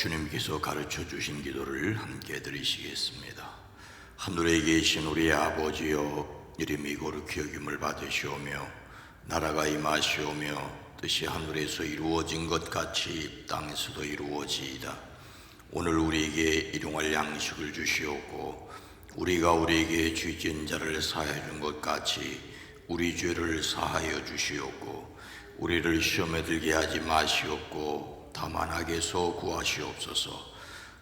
주님께서 가르쳐 주신 기도를 함께 드리시겠습니다. 하늘에 계신 우리 아버지여, 이름이 거룩히 여김을 받으시오며 나라가 임하시오며 뜻이 하늘에서 이루어진 것 같이 땅에서도 이루어지이다. 오늘 우리에게 일용할 양식을 주시옵고 우리가 우리에게 죄 지은 자를 사하여 준 것 같이 우리 죄를 사하여 주시옵고 우리를 시험에 들게 하지 마시옵고 다만 악에서 구하시옵소서.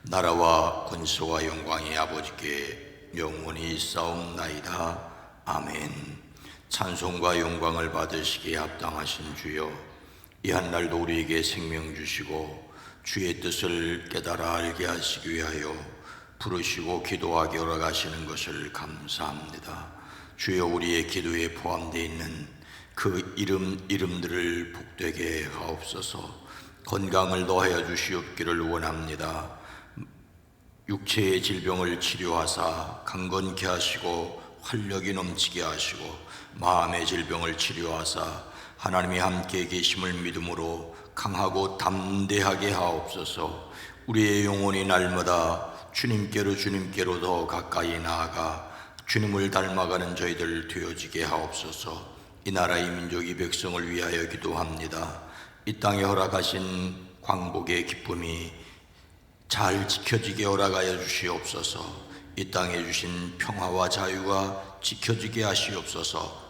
나라와 권세와 영광이 아버지께 영원히 있사옵나이다. 아멘. 찬송과 영광을 받으시기에 합당하신 주여, 이 한날도 우리에게 생명 주시고 주의 뜻을 깨달아 알게 하시기 위하여 부르시고 기도하게 허락하시는 것을 감사합니다. 주여, 우리의 기도에 포함되어 있는 그 이름들을 복되게 하옵소서. 건강을 더하여 주시옵기를 원합니다. 육체의 질병을 치료하사 강건케 하시고 활력이 넘치게 하시고 마음의 질병을 치료하사 하나님이 함께 계심을 믿음으로 강하고 담대하게 하옵소서. 우리의 영혼이 날마다 주님께로 더 가까이 나아가 주님을 닮아가는 저희들 되어지게 하옵소서. 이 나라 이 민족 이 백성을 위하여 기도합니다. 이 땅에 허락하신 광복의 기쁨이 잘 지켜지게 허락하여 주시옵소서. 이 땅에 주신 평화와 자유가 지켜지게 하시옵소서.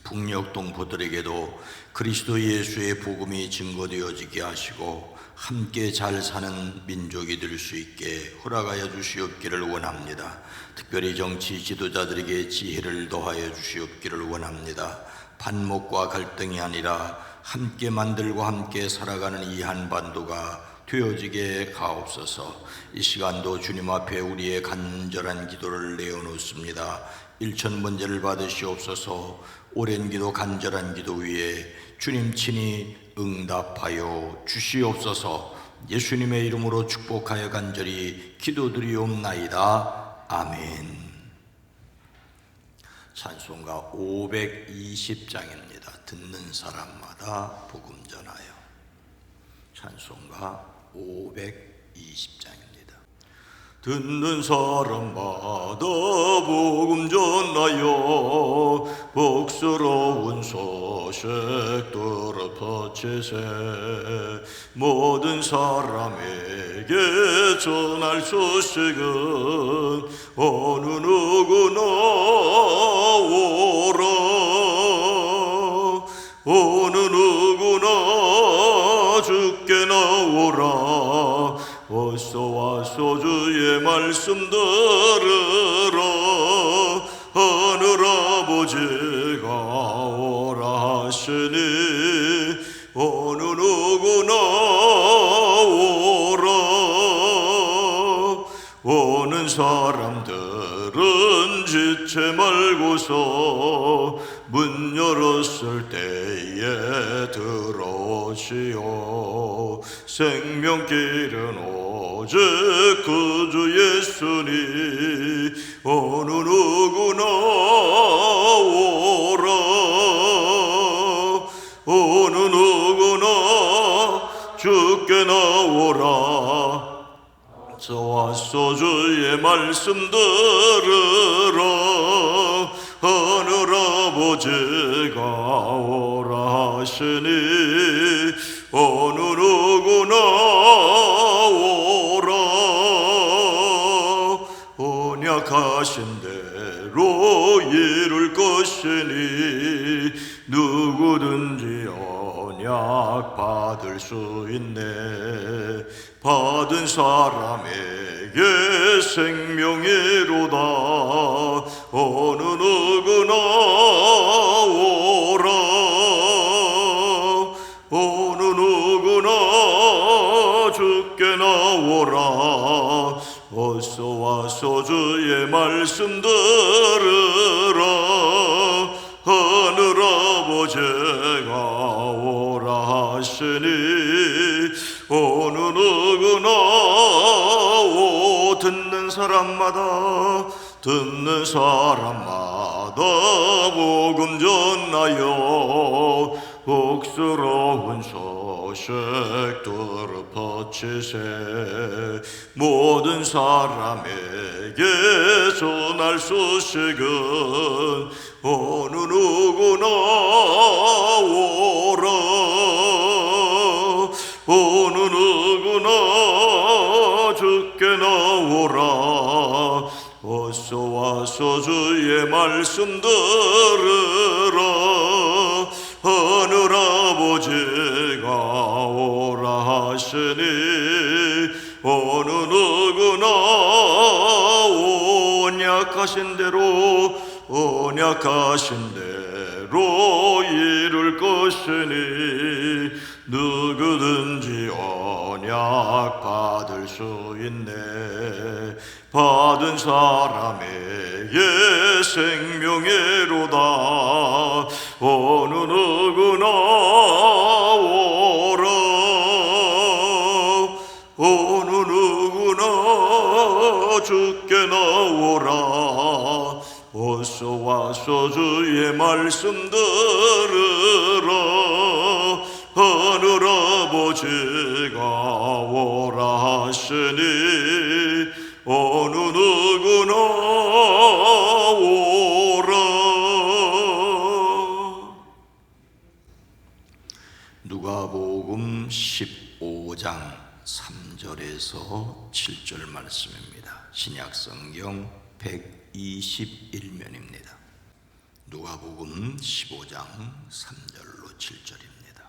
북녘 동포들에게도 그리스도 예수의 복음이 증거되어지게 하시고 함께 잘 사는 민족이 될 수 있게 허락하여 주시옵기를 원합니다. 특별히 정치 지도자들에게 지혜를 더하여 주시옵기를 원합니다. 반목과 갈등이 아니라 함께 만들고 함께 살아가는 이 한반도가 되어지게 하옵소서. 이 시간도 주님 앞에 우리의 간절한 기도를 내어놓습니다. 일천번제를 받으시옵소서. 오랜 기도 간절한 기도 위에 주님 친히 응답하여 주시옵소서. 예수님의 이름으로 축복하여 간절히 기도드리옵나이다. 아멘. 찬송가 520장입니다. 듣는 사람마다 복음 전하여. 찬송가 520장입니다. 듣는 사람마다 복음 전하여 복스러운 소식 들어 퍼치세. 모든 사람에게 전할 소식은 어느 누구나 오라. 어느 누구나 주께 나오라. 어서 와서 주의 말씀 들으라. 하늘 아버지가 오라 하시니 어느 누구나 오라. 오는 사람들은 지체 말고서 문 열었을 때에 들어오시오. 생명길은 오직 그 주 예수니 어느 누구나 오라. 어느 누구나 주께 나오라. 저 와서 주의 말씀 들으라. 하늘 아버지가 오라 하시니 어느 누구나 오라. 언약하신 대로 이룰 것이니 누구든지 언약 받을 수 있네. 받은 사람에게 생명이로다. 어느 누구나 오라. 어느 누구나 주께 나오라. 어서 와서 주의 말씀 들으라. 하늘 아버지가 오라 하시니 어느 누구나 오. 듣는 사람마다 복음 전하여 복스러운 소식 소식들을 퍼치세 모든 사람에게 전할 소식은 어느 누구나 오라 어느 누구나 주께 나오라 어서 와서 주의 말씀 들으라 하늘 아버지가 오라 하시니 어느 누구나 언약하신 대로 이룰 것이니 누구든지 언약 받을 수 있네 받은 사람에게 생명이로다 어느 누구나 오라 어느 누구나 주께 나오라 어서 와서 주의 말씀 들으라 하늘 아버지가 오라 하시니 어느 누구나 오라. 누가복음 15장 3절에서 7절 말씀입니다. 신약성경 121면입니다. 누가복음 15장 3절로 7절입니다.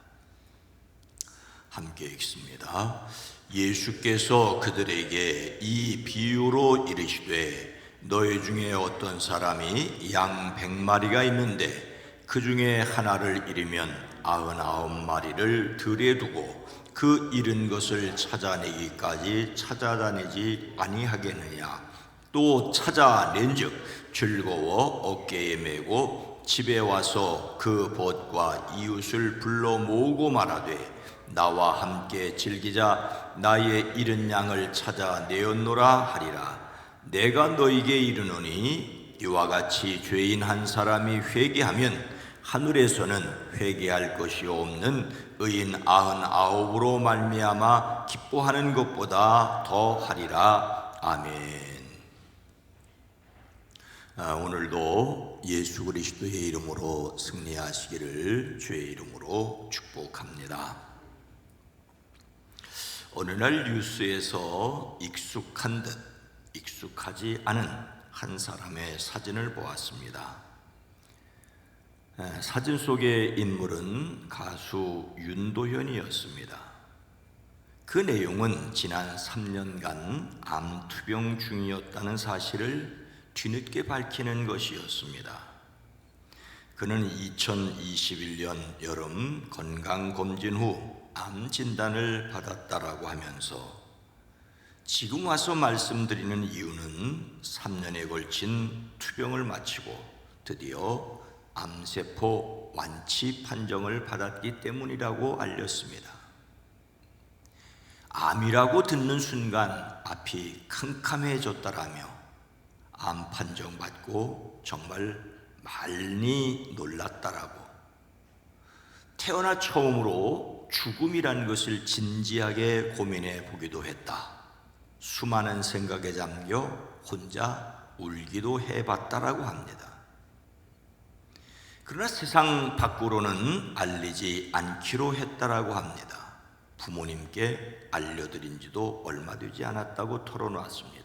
함께 읽습니다. 예수께서 그들에게 이 비유로 이르시되 너희 중에 어떤 사람이 양 100마리가 있는데 그 중에 하나를 잃으면 99마리를 들에 두고 그 잃은 것을 찾아내기까지 찾아다니지 아니하겠느냐. 또 찾아낸즉 즐거워 어깨에 메고 집에 와서 그 벗과 이웃을 불러 모으고 말하되 나와 함께 즐기자 나의 잃은 양을 찾아내었노라 하리라. 내가 너희에게 이르노니 이와 같이 죄인 한 사람이 회개하면 하늘에서는 회개할 것이 없는 의인 99으로 말미암아 기뻐하는 것보다 더 하리라. 아멘. 오늘도 예수 그리스도의 이름으로 승리하시기를 주의 이름으로 축복합니다. 어느 날 뉴스에서 익숙한 듯 익숙하지 않은 한 사람의 사진을 보았습니다. 사진 속의 인물은 가수 윤도현이었습니다. 그 내용은 지난 3년간 암투병 중이었다는 사실을 뒤늦게 밝히는 것이었습니다. 그는 2021년 여름 건강검진 후 암 진단을 받았다라고 하면서 지금 와서 말씀드리는 이유는 3년에 걸친 투병을 마치고 드디어 암세포 완치 판정을 받았기 때문이라고 알렸습니다. 암이라고 듣는 순간 앞이 캄캄해졌다라며 암 판정 받고 정말 많이 놀랐다라고, 태어나 처음으로 죽음이라는 것을 진지하게 고민해 보기도 했다. 수많은 생각에 잠겨 혼자 울기도 해봤다라고 합니다. 그러나 세상 밖으로는 알리지 않기로 했다라고 합니다. 부모님께 알려드린 지도 얼마 되지 않았다고 털어놨습니다.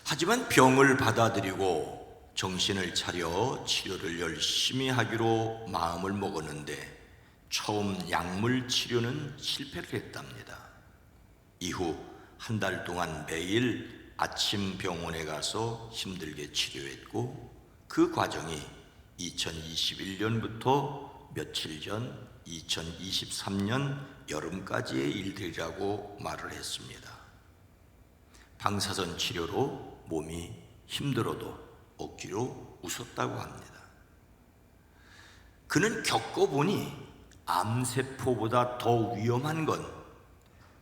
하지만 병을 받아들이고 정신을 차려 치료를 열심히 하기로 마음을 먹었는데 처음 약물 치료는 실패를 했답니다. 이후 한 달 동안 매일 아침 병원에 가서 힘들게 치료했고 그 과정이 2021년부터 며칠 전 2023년 여름까지의 일들이라고 말을 했습니다. 방사선 치료로 몸이 힘들어도 억지로 웃었다고 합니다. 그는 겪어보니 암세포보다 더 위험한 건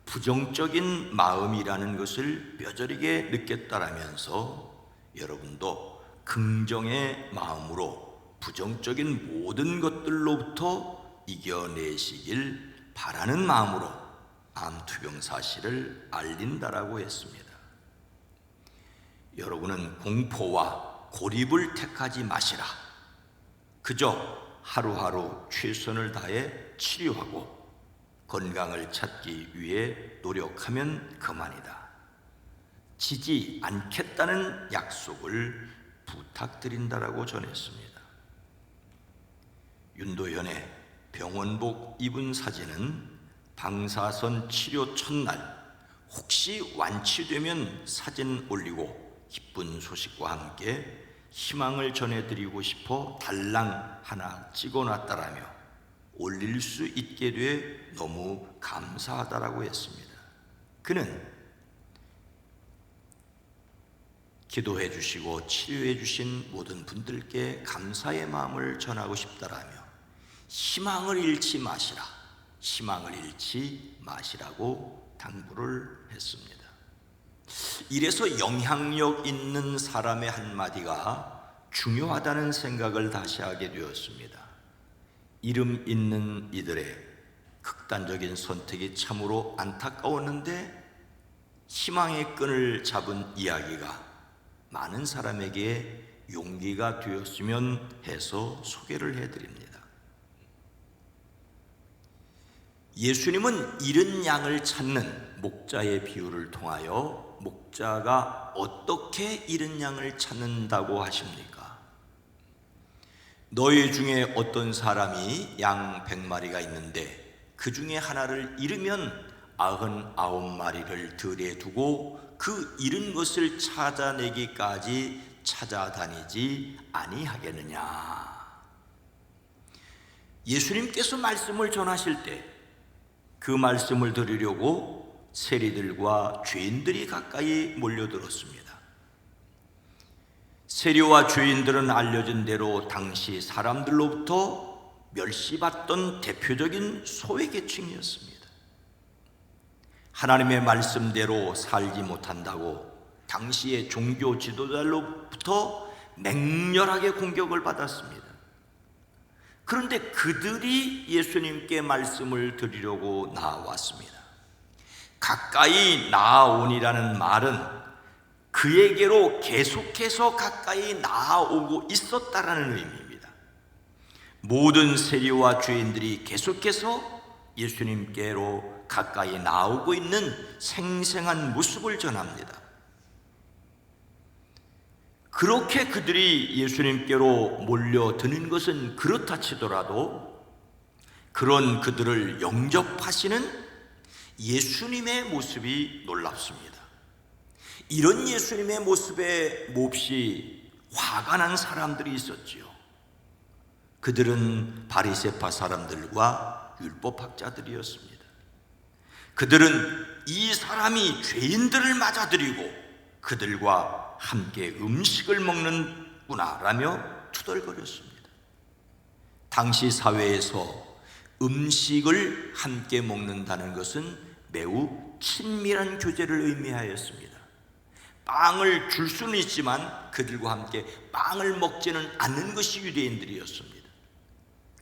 부정적인 마음이라는 것을 뼈저리게 느꼈다라면서 여러분도 긍정의 마음으로 부정적인 모든 것들로부터 이겨내시길 바라는 마음으로 암투병 사실을 알린다라고 했습니다. 여러분은 공포와 고립을 택하지 마시라. 그저 하루하루 최선을 다해 치료하고 건강을 찾기 위해 노력하면 그만이다. 지지 않겠다는 약속을 부탁드린다라고 전했습니다. 윤도현의 병원복 입은 사진은 방사선 치료 첫날 혹시 완치되면 사진 올리고 기쁜 소식과 함께 희망을 전해드리고 싶어 달랑 하나 찍어놨다라며 올릴 수 있게 돼 너무 감사하다라고 했습니다. 그는 기도해 주시고 치료해 주신 모든 분들께 감사의 마음을 전하고 싶다라며 희망을 잃지 마시라, 희망을 잃지 마시라고 당부를 했습니다. 이래서 영향력 있는 사람의 한마디가 중요하다는 생각을 다시 하게 되었습니다. 이름 있는 이들의 극단적인 선택이 참으로 안타까웠는데 희망의 끈을 잡은 이야기가 많은 사람에게 용기가 되었으면 해서 소개를 해드립니다. 예수님은 잃은 양을 찾는 목자의 비유를 통하여 목자가 어떻게 잃은 양을 찾는다고 하십니까? 너희 중에 어떤 사람이 양 100마리가 있는데 그 중에 하나를 잃으면 99마리를 들에 두고 그 잃은 것을 찾아내기까지 찾아다니지 아니하겠느냐. 예수님께서 말씀을 전하실 때 그 말씀을 들으려고 세리들과 죄인들이 가까이 몰려들었습니다. 세리와 죄인들은 알려진 대로 당시 사람들로부터 멸시받던 대표적인 소외계층이었습니다. 하나님의 말씀대로 살지 못한다고 당시의 종교 지도자로부터 맹렬하게 공격을 받았습니다. 그런데 그들이 예수님께 말씀을 드리려고 나왔습니다. 가까이 나아오니라는 말은 그에게로 계속해서 가까이 나아오고 있었다라는 의미입니다. 모든 세리와 죄인들이 계속해서 예수님께로 가까이 나오고 있는 생생한 모습을 전합니다. 그렇게 그들이 예수님께로 몰려드는 것은 그렇다 치더라도 그런 그들을 영접하시는 예수님의 모습이 놀랍습니다. 이런 예수님의 모습에 몹시 화가 난 사람들이 있었지요. 그들은 바리새파 사람들과 율법학자들이었습니다. 그들은 이 사람이 죄인들을 맞아들이고 그들과 함께 음식을 먹는구나 라며 투덜거렸습니다. 당시 사회에서 음식을 함께 먹는다는 것은 매우 친밀한 교제를 의미하였습니다. 빵을 줄 수는 있지만 그들과 함께 빵을 먹지는 않는 것이 유대인들이었습니다.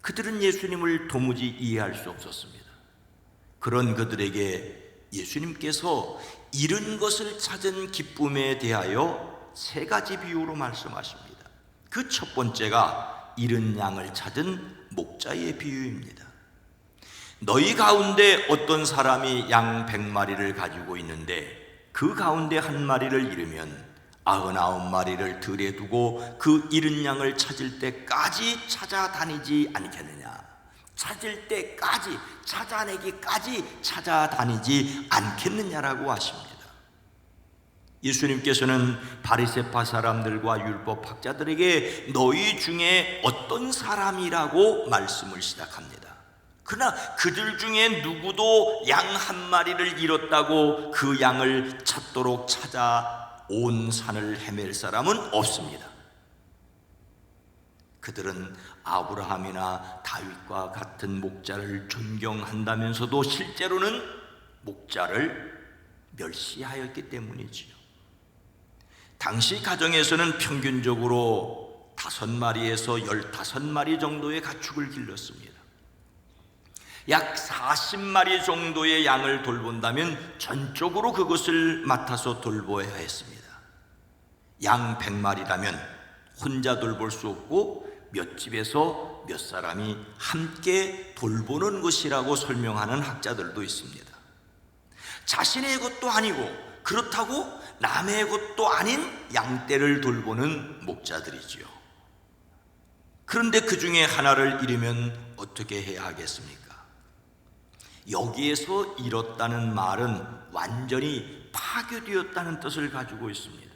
그들은 예수님을 도무지 이해할 수 없었습니다. 그런 그들에게 예수님께서 잃은 것을 찾은 기쁨에 대하여 3가지 비유로 말씀하십니다. 그 첫 번째가 잃은 양을 찾은 목자의 비유입니다. 너희 가운데 어떤 사람이 양 100마리를 가지고 있는데 그 가운데 한 마리를 잃으면 99마리를 들에 두고 그 잃은 양을 찾을 때까지 찾아다니지 않겠느냐. 찾을 때까지, 찾아내기까지 찾아다니지 않겠느냐라고 하십니다. 예수님께서는 바리새파 사람들과 율법학자들에게 너희 중에 어떤 사람이라고 말씀을 시작합니다. 그러나 그들 중에 누구도 양 1마리를 잃었다고 그 양을 찾도록 찾아온 산을 헤맬 사람은 없습니다. 그들은 아브라함이나 다윗과 같은 목자를 존경한다면서도 실제로는 목자를 멸시하였기 때문이지요. 당시 가정에서는 평균적으로 5마리에서 15마리 정도의 가축을 길렀습니다. 약 40마리 정도의 양을 돌본다면 전적으로 그것을 맡아서 돌보아야 했습니다. 양 100마리라면 혼자 돌볼 수 없고 몇 집에서 몇 사람이 함께 돌보는 것이라고 설명하는 학자들도 있습니다. 자신의 것도 아니고 그렇다고 남의 것도 아닌 양떼를 돌보는 목자들이지요. 그런데 그 중에 하나를 잃으면 어떻게 해야 하겠습니까? 여기에서 잃었다는 말은 완전히 파괴되었다는 뜻을 가지고 있습니다.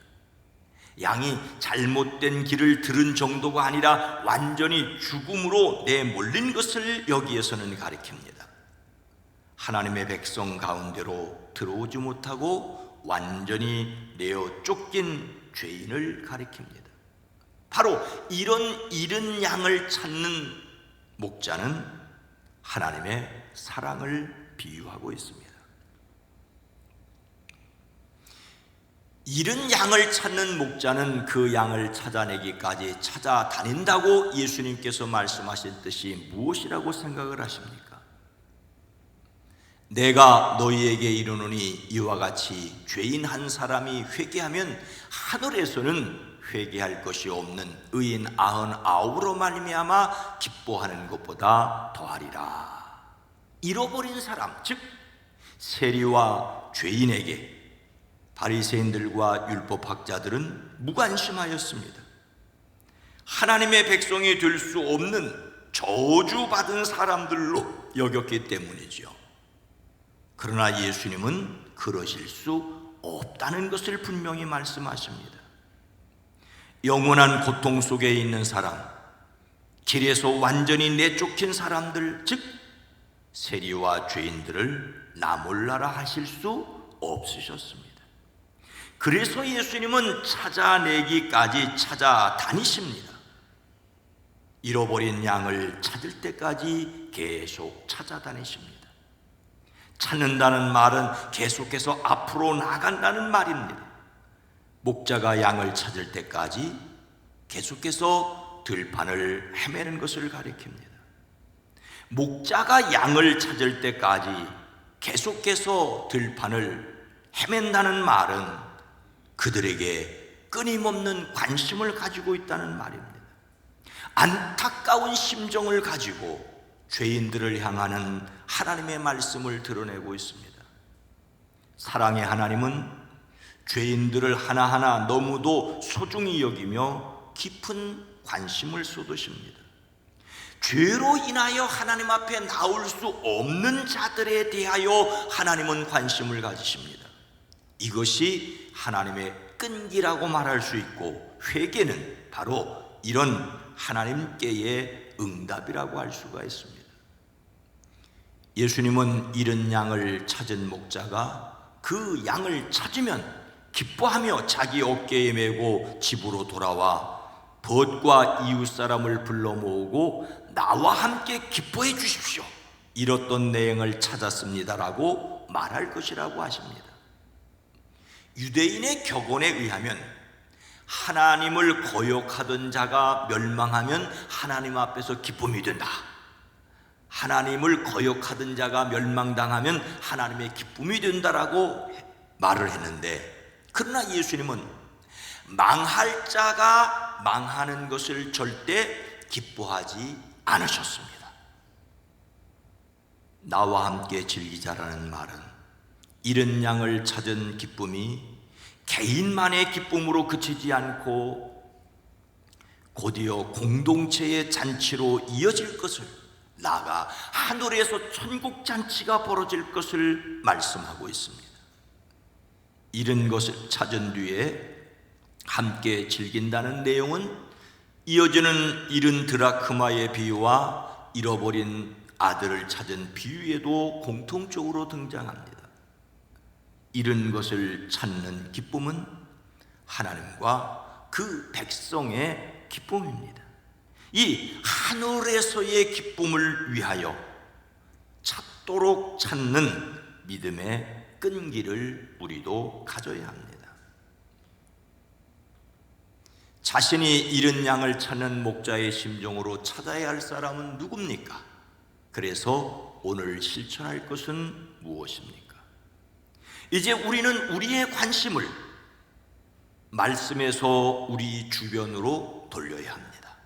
양이 잘못된 길을 들은 정도가 아니라 완전히 죽음으로 내몰린 것을 여기에서는 가리킵니다. 하나님의 백성 가운데로 들어오지 못하고 완전히 내어 쫓긴 죄인을 가리킵니다. 바로 이런 잃은 양을 찾는 목자는 하나님의 사랑을 비유하고 있습니다. 잃은 양을 찾는 목자는 그 양을 찾아내기까지 찾아다닌다고 예수님께서 말씀하신 뜻이 무엇이라고 생각을 하십니까? 내가 너희에게 이르노니 이와 같이 죄인 한 사람이 회개하면 하늘에서는 회개할 것이 없는 의인 99으로 말미암아 기뻐하는 것보다 더하리라. 잃어버린 사람, 즉 세리와 죄인에게 바리새인들과 율법학자들은 무관심하였습니다. 하나님의 백성이 될 수 없는 저주받은 사람들로 여겼기 때문이죠. 그러나 예수님은 그러실 수 없다는 것을 분명히 말씀하십니다. 영원한 고통 속에 있는 사람, 길에서 완전히 내쫓긴 사람들, 즉 세리와 죄인들을 나 몰라라 하실 수 없으셨습니다. 그래서 예수님은 찾아내기까지 찾아다니십니다. 잃어버린 양을 찾을 때까지 계속 찾아다니십니다. 찾는다는 말은 계속해서 앞으로 나간다는 말입니다. 목자가 양을 찾을 때까지 계속해서 들판을 헤매는 것을 가리킵니다. 목자가 양을 찾을 때까지 계속해서 들판을 헤맨다는 말은 그들에게 끊임없는 관심을 가지고 있다는 말입니다. 안타까운 심정을 가지고 죄인들을 향하는 하나님의 말씀을 드러내고 있습니다. 사랑의 하나님은 죄인들을 하나하나 너무도 소중히 여기며 깊은 관심을 쏟으십니다. 죄로 인하여 하나님 앞에 나올 수 없는 자들에 대하여 하나님은 관심을 가지십니다. 이것이 하나님의 끈기라고 말할 수 있고, 회개는 바로 이런 하나님께의 응답이라고 할 수가 있습니다. 예수님은 잃은 양을 찾은 목자가 그 양을 찾으면 기뻐하며 자기 어깨에 메고 집으로 돌아와 벗과 이웃 사람을 불러 모으고 나와 함께 기뻐해 주십시오, 잃었던 내 양을 찾았습니다라고 말할 것이라고 하십니다. 유대인의 격언에 의하면 하나님을 거역하던 자가 멸망하면 하나님 앞에서 기쁨이 된다. 하나님을 거역하던 자가 멸망당하면 하나님의 기쁨이 된다라고 말을 했는데, 그러나 예수님은 망할 자가 망하는 것을 절대 기뻐하지 않으셨습니다. 나와 함께 즐기자라는 말은 잃은 양을 찾은 기쁨이 개인만의 기쁨으로 그치지 않고 곧이어 공동체의 잔치로 이어질 것을, 나아가 하늘에서 천국 잔치가 벌어질 것을 말씀하고 있습니다. 잃은 것을 찾은 뒤에 함께 즐긴다는 내용은 이어지는 잃은 드라크마의 비유와 잃어버린 아들을 찾은 비유에도 공통적으로 등장합니다. 잃은 것을 찾는 기쁨은 하나님과 그 백성의 기쁨입니다. 이 하늘에서의 기쁨을 위하여 찾도록 찾는 믿음의 끈기를 우리도 가져야 합니다. 자신이 잃은 양을 찾는 목자의 심정으로 찾아야 할 사람은 누굽니까? 그래서 오늘 실천할 것은 무엇입니까? 이제 우리는 우리의 관심을 말씀에서 우리 주변으로 돌려야 합니다.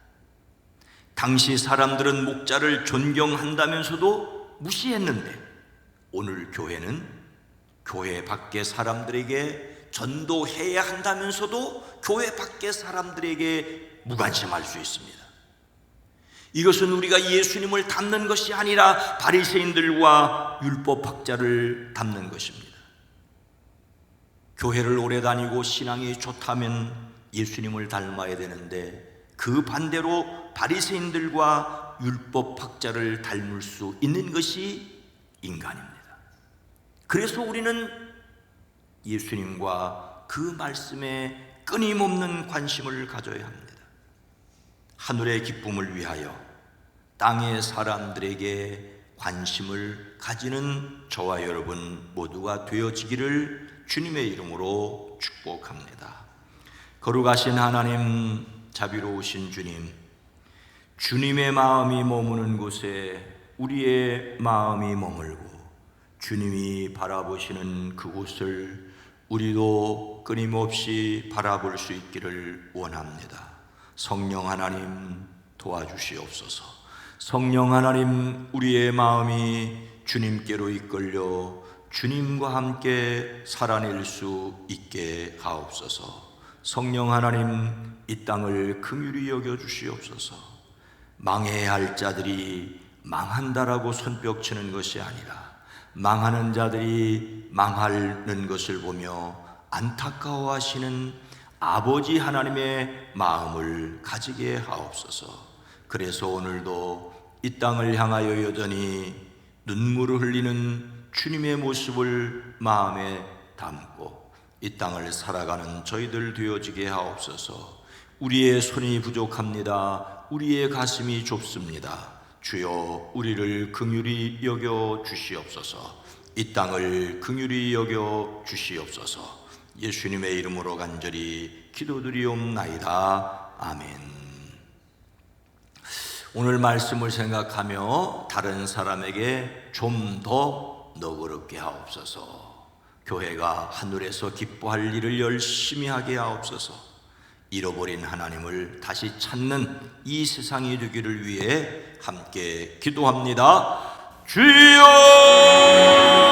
당시 사람들은 목자를 존경한다면서도 무시했는데 오늘 교회는 교회 밖의 사람들에게 전도해야 한다면서도 교회 밖의 사람들에게 무관심할 수 있습니다. 이것은 우리가 예수님을 닮는 것이 아니라 바리새인들과 율법학자를 닮는 것입니다. 교회를 오래 다니고 신앙이 좋다면 예수님을 닮아야 되는데 그 반대로 바리새인들과 율법학자를 닮을 수 있는 것이 인간입니다. 그래서 우리는 예수님과 그 말씀에 끊임없는 관심을 가져야 합니다. 하늘의 기쁨을 위하여 땅의 사람들에게 관심을 가지는 저와 여러분 모두가 되어지기를 주님의 이름으로 축복합니다. 거룩하신 하나님, 자비로우신 주님, 주님의 마음이 머무는 곳에 우리의 마음이 머물고 주님이 바라보시는 그곳을 우리도 끊임없이 바라볼 수 있기를 원합니다. 성령 하나님 도와주시옵소서. 성령 하나님, 우리의 마음이 주님께로 이끌려 주님과 함께 살아낼 수 있게 하옵소서. 성령 하나님, 이 땅을 긍휼히 여겨 주시옵소서. 망해야 할 자들이 망한다라고 손뼉치는 것이 아니라 망하는 자들이 망하는 것을 보며 안타까워하시는 아버지 하나님의 마음을 가지게 하옵소서. 그래서 오늘도 이 땅을 향하여 여전히 눈물을 흘리는 주님의 모습을 마음에 담고 이 땅을 살아가는 저희들 되어지게 하옵소서. 우리의 손이 부족합니다. 우리의 가슴이 좁습니다. 주여, 우리를 긍휼히 여겨 주시옵소서. 이 땅을 긍휼히 여겨 주시옵소서. 예수님의 이름으로 간절히 기도드리옵나이다. 아멘. 오늘 말씀을 생각하며 다른 사람에게 좀 더 너그럽게 하옵소서. 교회가 하늘에서 기뻐할 일을 열심히 하게 하옵소서. 잃어버린 하나님을 다시 찾는 이 세상이 되기를 위해 함께 기도합니다. 주여!